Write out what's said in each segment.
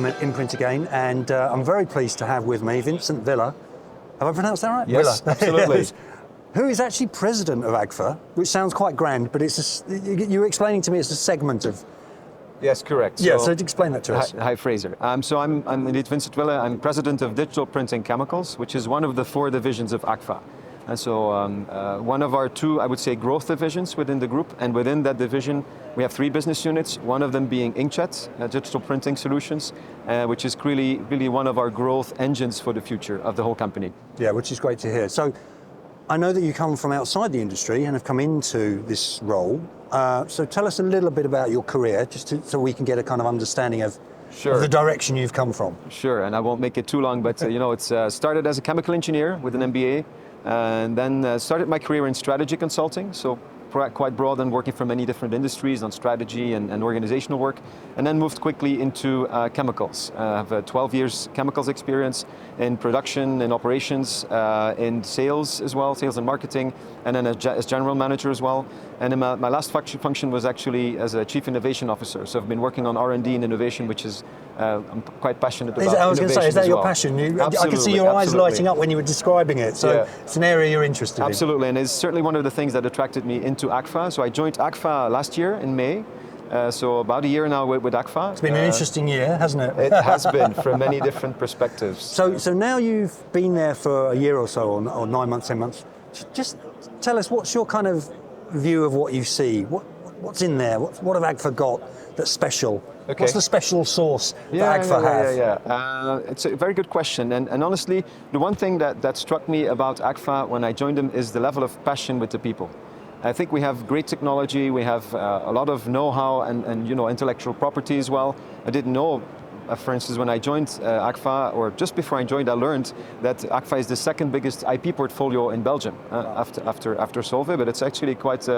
I'm at Imprint again, and I'm very pleased to have with me Vincent Wille. Have I pronounced that right? Yes, Wille. absolutely. Who is actually president of AGFA, which sounds quite grand, but you were explaining to me it's a segment of... Yes, correct. Yeah, so explain that to us. Hi, Fraser. So I'm indeed Vincent Wille. I'm president of Digital Printing Chemicals, which is one of the 4 divisions of AGFA. And so one of our 2, I would say, growth divisions within the group, and within that division we have 3 business units, one of them being inkjet, digital printing solutions, which is really one of our growth engines for the future of the whole company. Yeah, which is great to hear. So I know that you come from outside the industry and have come into this role. So tell us a little bit about your career, so we can get a kind of understanding of the direction you've come from. Sure, and I won't make it too long, but it's started as a chemical engineer with an MBA, and then started my career in strategy consulting, so quite broad and working for many different industries on strategy and organizational work, and then moved quickly into chemicals. I have 12 years chemicals experience in production, in operations, in sales as well, sales and marketing, and then as general manager as well. And then my last function was actually as a chief innovation officer. So I've been working on R&D and innovation, which is I'm quite passionate about. I was going to say, is that your passion? I could see your eyes lighting up when you were describing it. So it's an area you're interested in. Absolutely, and it's certainly one of the things that attracted me into AGFA. So I joined AGFA last year in May. So about a year now with AGFA. It's been an interesting year, hasn't it? It has been, from many different perspectives. So now you've been there for a year or so, or 9 months, 10 months. Just tell us, what's your kind of view of what you see? What's in there? What have AGFA got that's special? Okay. What's the special sauce that AGFA have? It's a very good question. And honestly, the one thing that struck me about AGFA when I joined them is the level of passion with the people. I think we have great technology, we have a lot of know-how and intellectual property as well. I didn't know, for instance, when I joined AGFA, or just before I joined, I learned that AGFA is the 2nd biggest IP portfolio in Belgium after Solvay, but it's actually quite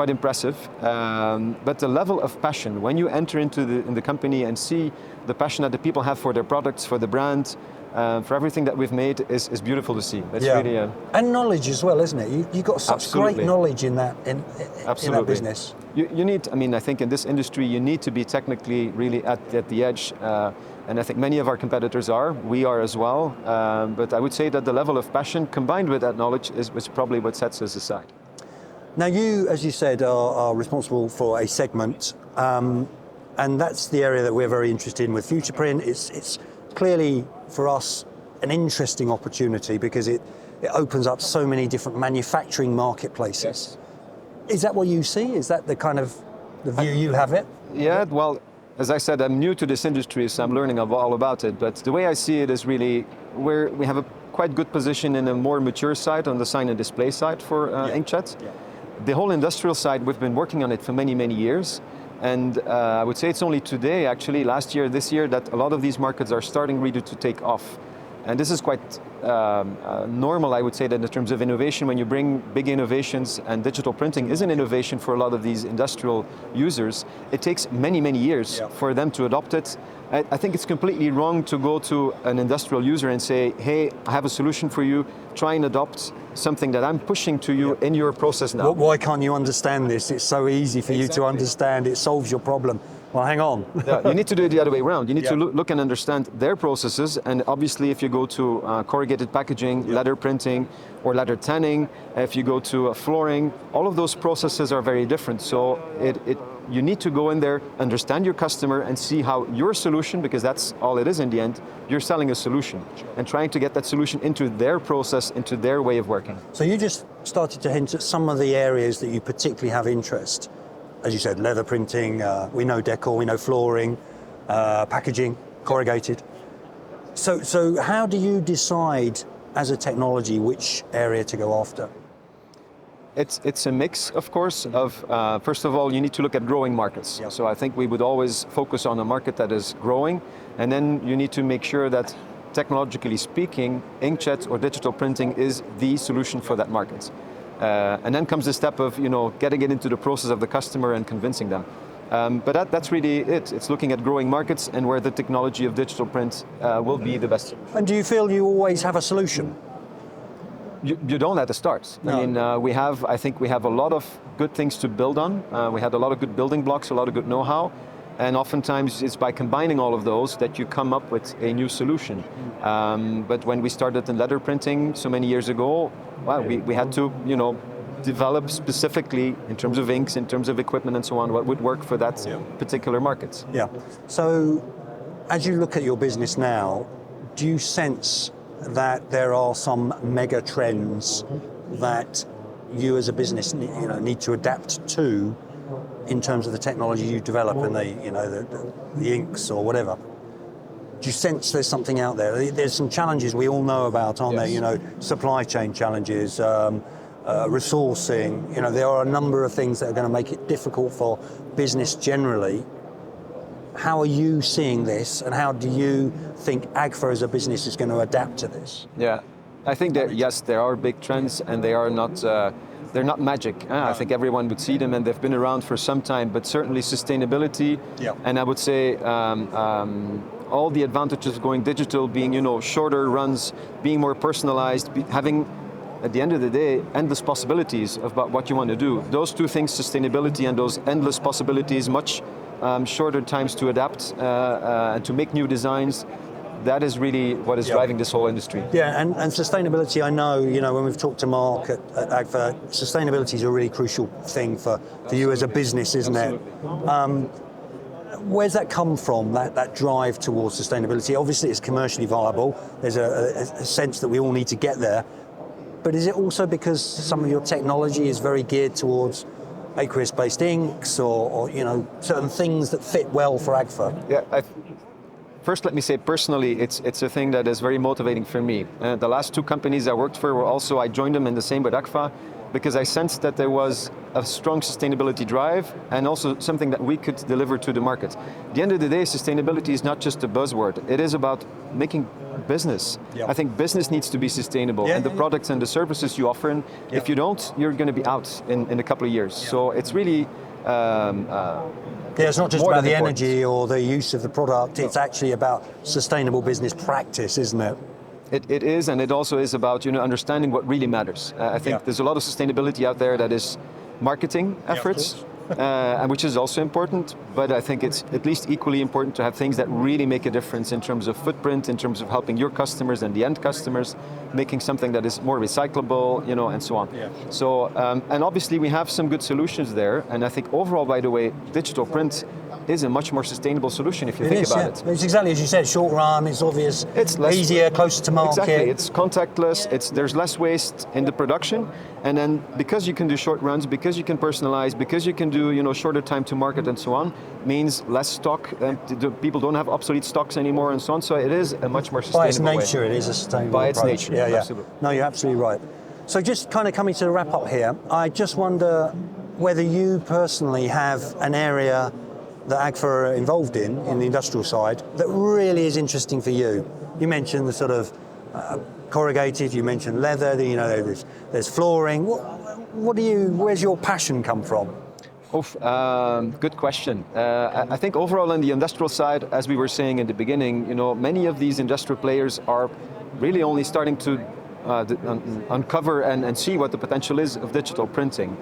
impressive. But the level of passion, when you enter into the company and see the passion that the people have for their products, for the brand, for everything that we've made is beautiful to see. It's really and knowledge as well, isn't it? You've got such great knowledge in that in that business. You need, I think in this industry you need to be technically really at the edge, and I think many of our competitors are. We are as well. But I would say that the level of passion combined with that knowledge is probably what sets us aside. Now you, as you said, are responsible for a segment, and that's the area that we're very interested in with FuturePrint. It's clearly, for us, an interesting opportunity because it opens up so many different manufacturing marketplaces. Yes. Is that what you see? Is that the kind of the view you have it? Yeah, well, as I said, I'm new to this industry, so I'm learning all about it. But the way I see it is really we have a quite good position in a more mature side, on the sign and display side for inkjet. Yeah. The whole industrial side, we've been working on it for many, many years. And I would say it's only today, actually, last year, this year, that a lot of these markets are starting really to take off. And this is quite normal, I would say, that in terms of innovation, when you bring big innovations, and digital printing is an innovation for a lot of these industrial users, it takes many, many years for them to adopt it. I think it's completely wrong to go to an industrial user and say, hey, I have a solution for you, try and adopt something that I'm pushing to you in your process now. Why can't you understand this? It's so easy for you to understand, it solves your problem. Well, hang on. You need to do it the other way around. You need to look and understand their processes, and obviously if you go to corrugated packaging, leather printing, or leather tanning, if you go to flooring, all of those processes are very different. So you need to go in there, understand your customer, and see how your solution, because that's all it is in the end, you're selling a solution, and trying to get that solution into their process, into their way of working. So you just started to hint at some of the areas that you particularly have interest. As you said, leather printing, we know decor, we know flooring, packaging, corrugated. So how do you decide as a technology which area to go after? It's a mix, of course, of first of all, you need to look at growing markets. Yeah. So I think we would always focus on a market that is growing, and then you need to make sure that, technologically speaking, inkjet or digital printing is the solution for that market. And then comes the step of getting it into the process of the customer and convincing them. But that's really it. It's looking at growing markets and where the technology of digital print will be the best. And do you feel you always have a solution? You don't at the start. No. I mean, I think we have a lot of good things to build on. We had a lot of good building blocks, a lot of good know-how. And oftentimes it's by combining all of those that you come up with a new solution. But when we started in leather printing so many years ago, well, we had to, develop specifically in terms of inks, in terms of equipment and so on, what would work for that particular market. Yeah. So as you look at your business now, do you sense that there are some mega trends that you as a business need to adapt to in terms of the technology you develop and the inks or whatever? Do you sense there's something out there? There's some challenges we all know about, aren't there? Supply chain challenges, resourcing. There are a number of things that are going to make it difficult for business generally. How are you seeing this, and how do you think AGFA as a business is going to adapt to this? Yeah, I think that yes, there are big trends, and they are not. They're not magic. I think everyone would see them, and they've been around for some time. But certainly sustainability, and I would say all the advantages of going digital, being shorter runs, being more personalized, having, at the end of the day, endless possibilities about what you want to do. Those two things, sustainability and those endless possibilities, much shorter times to adapt and to make new designs. That is really what is driving this whole industry. Yeah, and sustainability, I know, when we've talked to Mark at AGFA, sustainability is a really crucial thing for you as a business, isn't it? Where's that come from, that drive towards sustainability? Obviously, it's commercially viable. There's a sense that we all need to get there. But is it also because some of your technology is very geared towards aqueous-based inks or certain things that fit well for AGFA? Yeah, first let me say personally, it's a thing that is very motivating for me. The last two companies I worked for were also, I joined them in the same with AGFA, because I sensed that there was a strong sustainability drive and also something that we could deliver to the market. At the end of the day, sustainability is not just a buzzword. It is about making business. Yep. I think business needs to be sustainable, and the products and the services you offer, and if you don't, you're going to be out in a couple of years. So it's really it's not just about the energy or the use of the product, it's actually about sustainable business practice, isn't it? It is, and it also is about understanding what really matters. I think there's a lot of sustainability out there that is marketing efforts, and which is also important, but I think it's at least equally important to have things that really make a difference in terms of footprint, in terms of helping your customers and the end customers, making something that is more recyclable, and so on. Yeah. So, and obviously we have some good solutions there, and I think overall, by the way, digital print is a much more sustainable solution if you think about it. It's exactly as you said, short run, it's obvious, it's easier, closer to market. Exactly, it's contactless, there's less waste in the production, and then because you can do short runs, because you can personalize, because you can do shorter time to market and so on, means less stock, people don't have obsolete stocks anymore and so on, so it is a much more sustainable By its nature, it is a sustainable By approach. its nature, absolutely. No, you're absolutely right. So just kind of coming to the wrap up here, I just wonder whether you personally have an area that AGFA are involved in the industrial side, that really is interesting for you. You mentioned the sort of corrugated, you mentioned leather, there's flooring. Where's your passion come from? Good question. I think overall on the industrial side, as we were saying in the beginning, many of these industrial players are really only starting to uncover and see what the potential is of digital printing.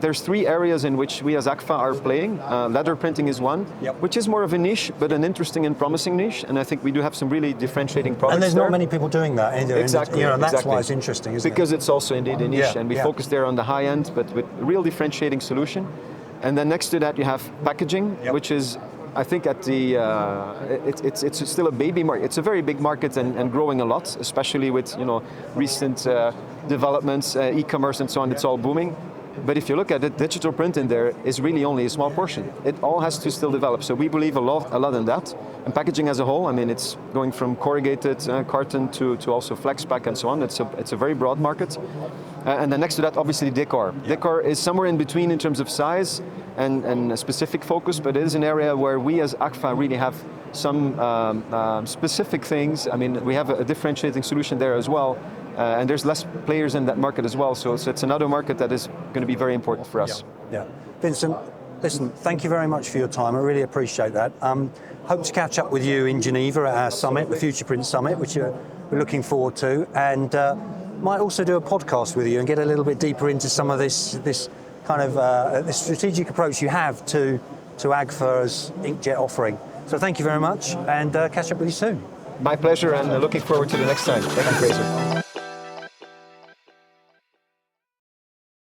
There's three areas in which we as AGFA are playing. Leather printing is one, which is more of a niche, but an interesting and promising niche, and I think we do have some really differentiating products. And there's not many people doing that either. Exactly. And that's why it's interesting, isn't it? Because it's also indeed a niche, and we focus there on the high end, but with a real differentiating solution. And then next to that you have packaging, which is, I think at the, it's still a baby market. It's a very big market and growing a lot, especially with recent developments, e-commerce and so on. It's all booming. But if you look at it, digital print in there is really only a small portion. It all has to still develop. So we believe a lot in that. And packaging as a whole, I mean, it's going from corrugated carton to also flex pack and so on. It's a very broad market. And then next to that, obviously, decor. Decor is somewhere in between in terms of size and a specific focus, but it is an area where we as AGFA really have some specific things. I mean, we have a differentiating solution there as well. And there's less players in that market as well, so it's another market that is going to be very important for us. Yeah. Vincent, listen, thank you very much for your time. I really appreciate that. Hope to catch up with you in Geneva at our summit, the FuturePrint Summit, which we're looking forward to, and might also do a podcast with you and get a little bit deeper into some of this kind of this strategic approach you have to to AGFA's inkjet offering. So thank you very much, and catch up with you soon. My pleasure, and looking forward to the next time. Thank you, Fraser.